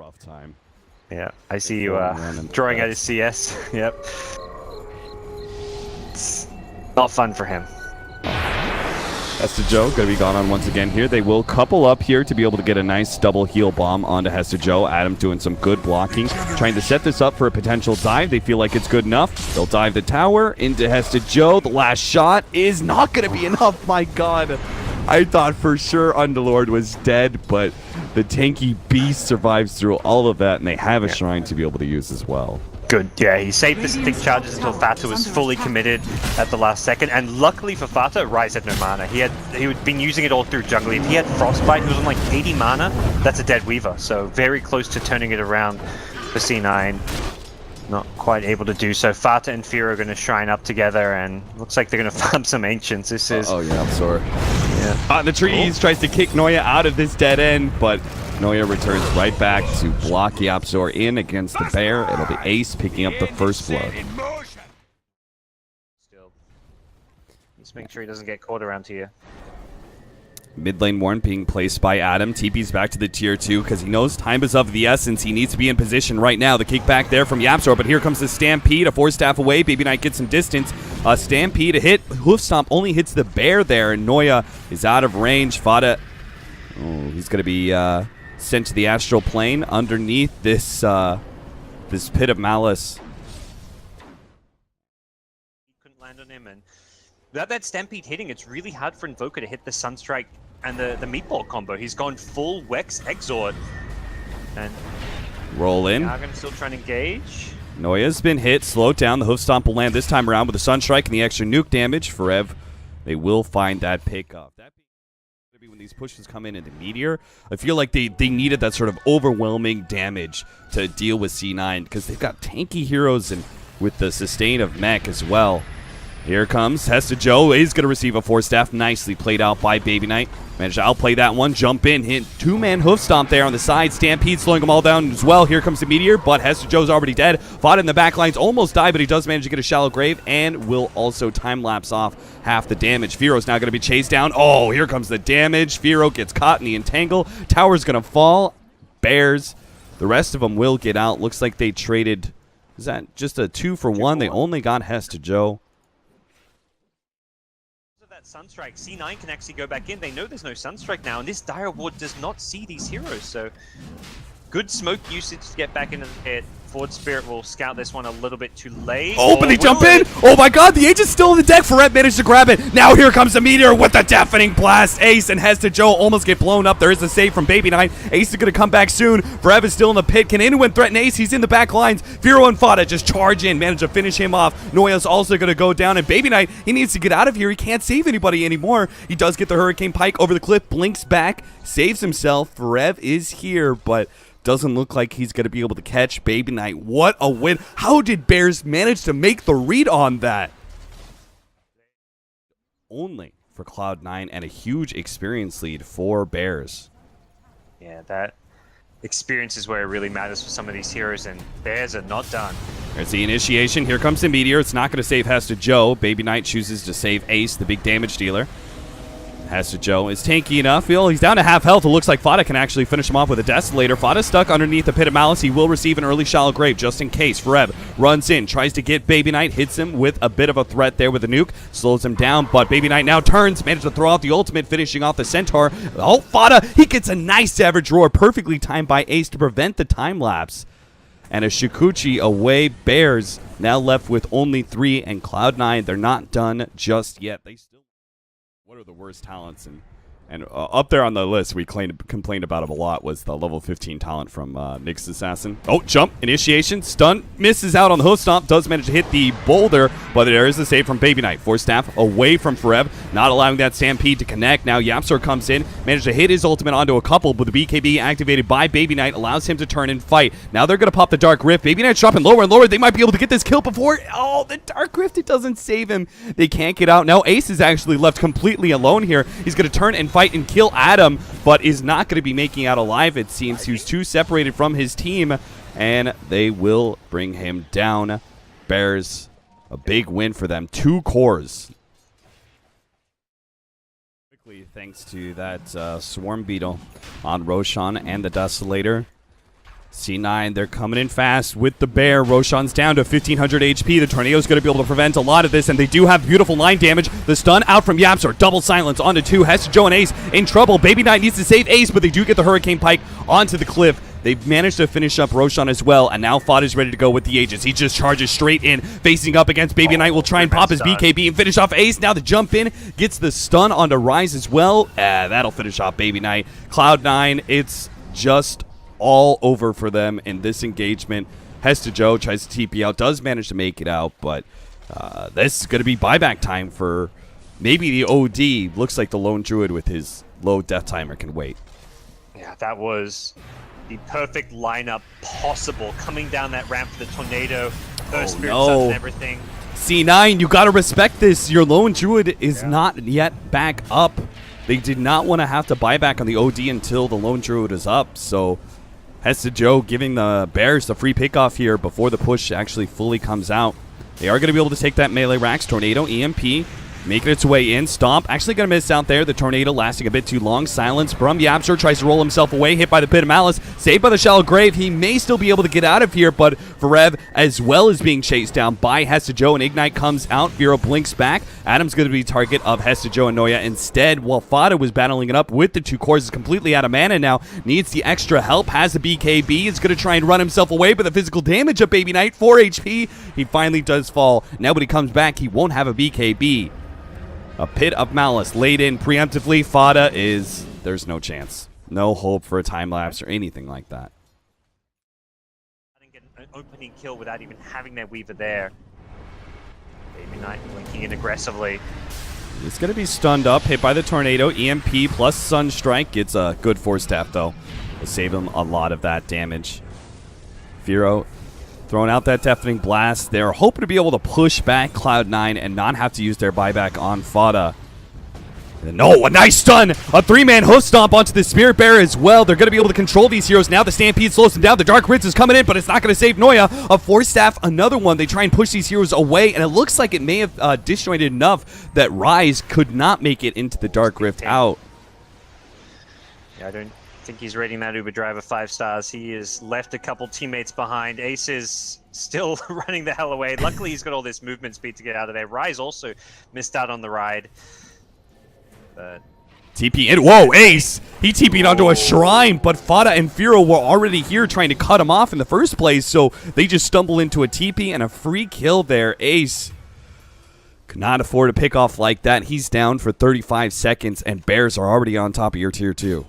rough time. Yeah, I see you drawing out his CS. Yep. It's not fun for him. Hesta Joe going to be gone on once again here. They will couple up here to be able to get a nice double heal bomb onto Hesta Joe. Adam doing some good blocking, trying to set this up for a potential dive. They feel like it's good enough. They'll dive the tower into Hesta Joe. The last shot is not going to be enough. My God. I thought for sure Underlord was dead, but the tanky beast survives through all of that, and they have a shrine to be able to use as well. Good, yeah, he saved the stick charges until Fata was fully committed at the last second, and luckily for Fata, Ryze had no mana. He had been using it all through jungle. If he had Frostbite, he was on like 80 mana, that's a dead Weaver, so very close to turning it around for C9. Not quite able to do so. Fata and Feero are going to shrine up together, and looks like they're going to farm some Ancients. This is... Oh yeah, I'm sorry. Yeah. On the trees, tries to kick Noya out of this dead end, but Noya returns right back to block the Yapzor in against the bear. It'll be Ace picking up the first blood. Still, just make sure he doesn't get caught around here. Mid lane warn being placed by Adam. TP's back to the tier 2 because he knows time is of the essence. He needs to be in position right now. The kick back there from Yapzor, but here comes the Stampede. A 4-staff away. Baby Knight gets some distance. A Stampede, a hit. Hoof Stomp only hits the bear there, and Noya is out of range. Fata, oh, he's going to be sent to the astral plane underneath this this pit of malice. He couldn't land on him, and without that Stampede hitting, it's really hard for Invoker to hit the Sunstrike and the meatball combo. He's gone full Wex Exord. And roll in. now gonna still try and engage. Noya's been hit, slowed down. The Hoof Stomp will land this time around with the Sunstrike and the extra nuke damage. For Ev, they will find that pickup. That be when these pushes come in the Meteor. I feel like they needed that sort of overwhelming damage to deal with C9 because they've got tanky heroes and with the sustain of mech as well. Here comes Hesta Joe. He's going to receive a 4-staff. Nicely played out by Baby Knight. Managed to outplay that one. Jump in. Hit 2-man hoof stomp there on the side. Stampede slowing them all down as well. Here comes the Meteor, but Hesta Joe's already dead. Fought in the back lines. Almost died, but he does manage to get a shallow grave and will also time-lapse off half the damage. Feero's now going to be chased down. Oh, here comes the damage. Feero gets caught in the entangle. Tower's going to fall. Bears. The rest of them will get out. Looks like they traded... Is that just a 2-for-1? They only got Hesta Joe. Sunstrike, C9 can actually go back in. They know there's no Sunstrike now, and this Dire Ward does not see these heroes, so good smoke usage to get back into the pit. Forward Spirit will scout this one a little bit too late. Oh, but they jump in! Oh my God, the Agent's still in the deck. Ferret managed to grab it. Now here comes the Meteor with the deafening blast. Ace and Hesta Joe almost get blown up. There is a save from Baby Knight. Ace is going to come back soon. Ferret is still in the pit. Can anyone threaten Ace? He's in the back lines. Feero and Fata just charge in, manage to finish him off. Noya's also going to go down, and Baby Knight, he needs to get out of here. He can't save anybody anymore. He does get the Hurricane Pike over the cliff, blinks back, saves himself. Ferret is here, but doesn't look like he's going to be able to catch Baby Knight. What a win. How did Bears manage to make the read on that? Only for Cloud9 and a huge experience lead for Bears. Yeah, that experience is where it really matters for some of these heroes, and Bears are not done. There's the initiation. Here comes the Meteor. It's not going to save Hesta Joe. Baby Knight chooses to save Ace, the big damage dealer. Hesta Joe is tanky enough. Well, he's down to half health. It looks like Fata can actually finish him off with a Desolator. Fata's stuck underneath the Pit of Malice. He will receive an early shallow grave just in case. Fereb runs in, tries to get Baby Knight, hits him with a bit of a threat there with a nuke, slows him down, but Baby Knight now turns, manages to throw out the ultimate, finishing off the Centaur. Oh, Fata, he gets a nice Savage Roar, perfectly timed by Ace to prevent the time lapse. And a Shikuchi away. Bears now left with only 3, and Cloud9, they're not done just yet. They still... What are the worst talents? And up there on the list, we complained about him a lot, was the level 15 talent from Nyx Assassin. Oh, jump, initiation, stun, misses out on the hoof stomp, does manage to hit the boulder, but there is a save from Baby Knight. 4-staff away from Fereb, not allowing that Stampede to connect. Now Yapzor comes in, managed to hit his ultimate onto a couple, but the BKB activated by Baby Knight allows him to turn and fight. Now they're going to pop the Dark Rift. Baby Knight's dropping lower and lower. They might be able to get this kill before... Oh, the Dark Rift, it doesn't save him. They can't get out. Now Ace is actually left completely alone here. He's going to turn and fight and kill Adam, but is not going to be making out alive, it seems. He's too separated from his team, and they will bring him down. Bears, a big win for them. 2 cores. Quickly, thanks to that Swarm Beetle on Roshan and the Desolator. C9, they're coming in fast with the bear. Roshan's down to 1500 HP. The Tornado's going to be able to prevent a lot of this, and they do have beautiful line damage. The stun out from Yapster. Double silence onto 2. Hester, Joe, and Ace in trouble. Baby Knight needs to save Ace, but they do get the Hurricane Pike onto the cliff. They've managed to finish up Roshan as well, and now Fod is ready to go with the Aegis. He just charges straight in, facing up against Baby Knight. Will try and pop his BKB and finish off Ace. Now the jump in, gets the stun onto Rise as well. That'll finish off Baby Knight. Cloud9, it's just all over for them in this engagement. Hester Joe tries to TP out, does manage to make it out, but this is going to be buyback time for maybe the OD. Looks like the Lone Druid with his low death timer can wait. Yeah, that was the perfect lineup possible. Coming down that ramp for the Tornado, Earth Spirit Suns and everything. C9, you got to respect this. Your Lone Druid is not yet back up. They did not want to have to buy back on the OD until the Lone Druid is up, so Hester Joe giving the Bears the free pickoff here before the push actually fully comes out. They are going to be able to take that melee Rax. Tornado, EMP, making its way in. Stomp, actually going to miss out there. The Tornado lasting a bit too long. Silence from Yapster, tries to roll himself away. Hit by the Pit of Malice. Saved by the Shallow Grave. He may still be able to get out of here, but Ferev as well is being chased down by Hester Joe, and Ignite comes out. Feero blinks back. Adam's going to be target of Hester Joe and Noya instead, while Fada was battling it up with the 2 cores. Is completely out of mana now. Needs the extra help. Has the BKB. Is going to try and run himself away, but the physical damage of Baby Knight, 4 HP. He finally does fall. Now when he comes back, he won't have a BKB. A Pit of Malice laid in preemptively. Fada is... there's no chance. No hope for a time lapse or anything like that. I didn't get an opening kill without even having their Weaver there. Baby Knight blinking in aggressively. It's going to be stunned up, hit by the Tornado. EMP plus Sunstrike. Gets a good Force Staff, though. Will save him a lot of that damage. Feero throwing out that Deafening Blast. They're hoping to be able to push back Cloud9 and not have to use their buyback on Fada. No, a nice stun! A 3-man hoof stomp onto the Spirit Bearer as well. They're going to be able to control these heroes now. The Stampede slows them down. The Dark Rinse is coming in, but it's not going to save Noya. A Force Staff, another one. They try and push these heroes away, and it looks like it may have disjointed enough that Rise could not make it into the Dark Rift out. Yeah, I don't think he's rating that Uber Driver 5 stars. He has left a couple teammates behind. Ace is still running the hell away. Luckily, he's got all this movement speed to get out of there. Rise also missed out on the ride. But TP in. Whoa, Ace! He TP'd onto a shrine, but Fada and Feero were already here trying to cut him off in the first place, so they just stumble into a TP and a free kill there. Ace could not afford a pick off like that. He's down for 35 seconds, and Bears are already on top of your tier 2.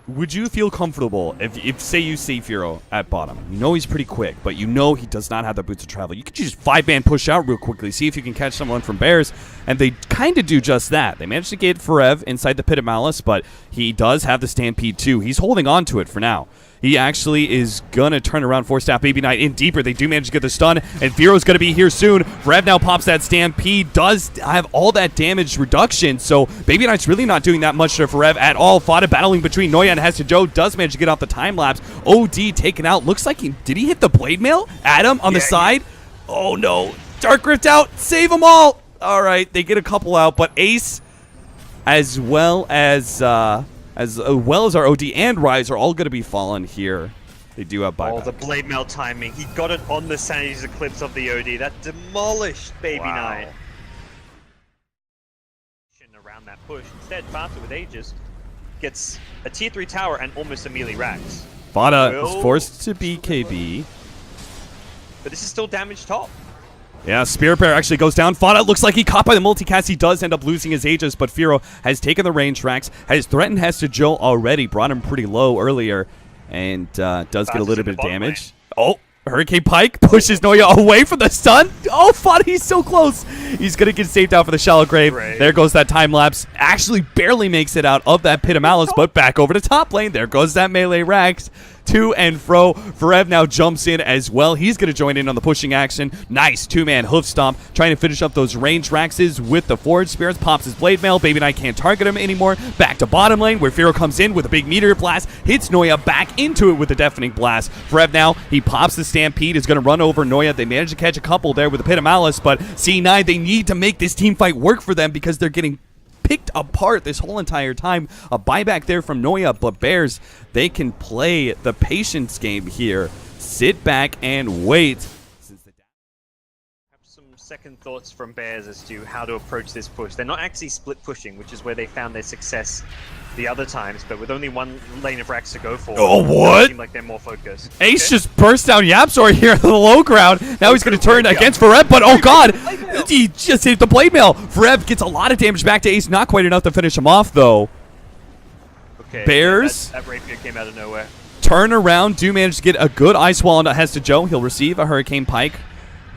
Would you feel comfortable if say you see Feero at bottom? You know he's pretty quick, but you know he does not have the boots of travel. You could just 5-man push out real quickly, see if you can catch someone from Bears, and they kind of do just that. They managed to get Ferev inside the Pit of Malice, but he does have the Stampede too. He's holding on to it for now. He actually is going to turn around Force Staff Baby Knight in deeper. They do manage to get the stun, and Feero's going to be here soon. Rev now pops that Stampede, does have all that damage reduction, so Baby Knight's really not doing that much to Rev at all. Fada battling between Noya and Hester Joe, does manage to get off the time lapse. OD taken out. Looks like did he hit the Blade Mail? Adam on the side? Oh no. Dark Rift out. Save them all. All right, they get a couple out, but Ace as well as our OD and Rise are all going to be fallen here. They do have buyback. Oh, the Blade Mail timing. He got it on the Sanity's Eclipse of the OD. That demolished Baby Knight. Around that push. Instead, Fata with Aegis gets a tier 3 tower and almost a melee Rax. Fada is forced to BKB. But this is still damage top. Yeah, Spirit Bear actually goes down. Fada looks like he caught by the multicast. He does end up losing his Aegis, but Feero has taken the range Rax, has threatened Hester Joe already, brought him pretty low earlier, and does get a little bit of damage. Oh, Hurricane Pike pushes Noya away from the stun. Oh, Fada, he's so close. He's going to get saved out for the Shallow Grave. There goes that time lapse. Actually barely makes it out of that Pit of Malice, but back over to top lane. There goes that melee Rax. To and fro. Ferev now jumps in as well. He's going to join in on the pushing action. Nice 2-man hoof stomp. Trying to finish up those range Raxes with the Forge Spirits. Pops his Blade Mail. Baby Knight can't target him anymore. Back to bottom lane where Feero comes in with a big Meteor Blast. Hits Noya back into it with the Deafening Blast. Ferev now, he pops the Stampede. Is going to run over Noya. They managed to catch a couple there with the Pit of Malice, but C9, they need to make this team fight work for them because they're getting picked apart this whole entire time. A buyback there from Noya, but Bears, they can play the patience game here. Sit back and wait. Some second thoughts from Bears as to how to approach this push. They're not actually split pushing, which is where they found their success the other times, but with only one lane of racks to go for, oh, what? It seems like they're more focused. Ace just burst down Yapzor here in the low ground. Now he's going to turn against Feero, but oh god, he just hit the blade mail. Feero gets a lot of damage back to Ace, not quite enough to finish him off though. Okay, Bears. That rapier came out of nowhere. Turn around, do manage to get a good ice wall onto Hesta Joe. He'll receive a Hurricane Pike.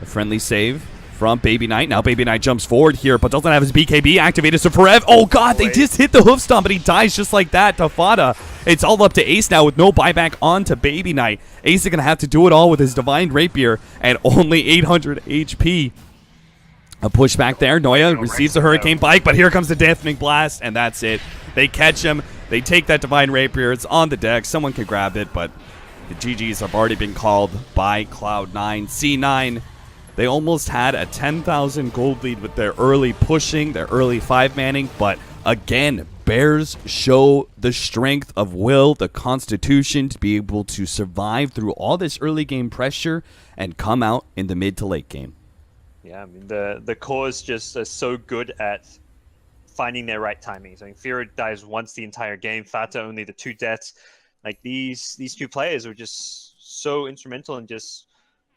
A friendly save from Baby Knight. Now Baby Knight jumps forward here, but doesn't have his BKB activated. So Feero, oh god, they just hit the hoof stomp, but he dies just like that to Fada. It's all up to Ace now with no buyback onto Baby Knight. Ace is going to have to do it all with his Divine Rapier and only 800 HP. A push back there. Noya receives a Hurricane Pike, but here comes the Deafening Blast, and that's it. They catch him. They take that Divine Rapier. It's on the deck. Someone can grab it, but the GGs have already been called by Cloud9. C9, they almost had a 10,000 gold lead with their early pushing, their early 5-manning, but again, Bears show the strength of will, the constitution to be able to survive through all this early game pressure and come out in the mid to late game. Yeah, I mean, the cores just are so good at finding their right timings. I mean, Feero dies once the entire game, Fata only the 2 deaths. Like, these 2 players were just so instrumental in just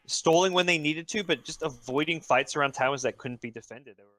stalling when they needed to, but just avoiding fights around towers that couldn't be defended. They were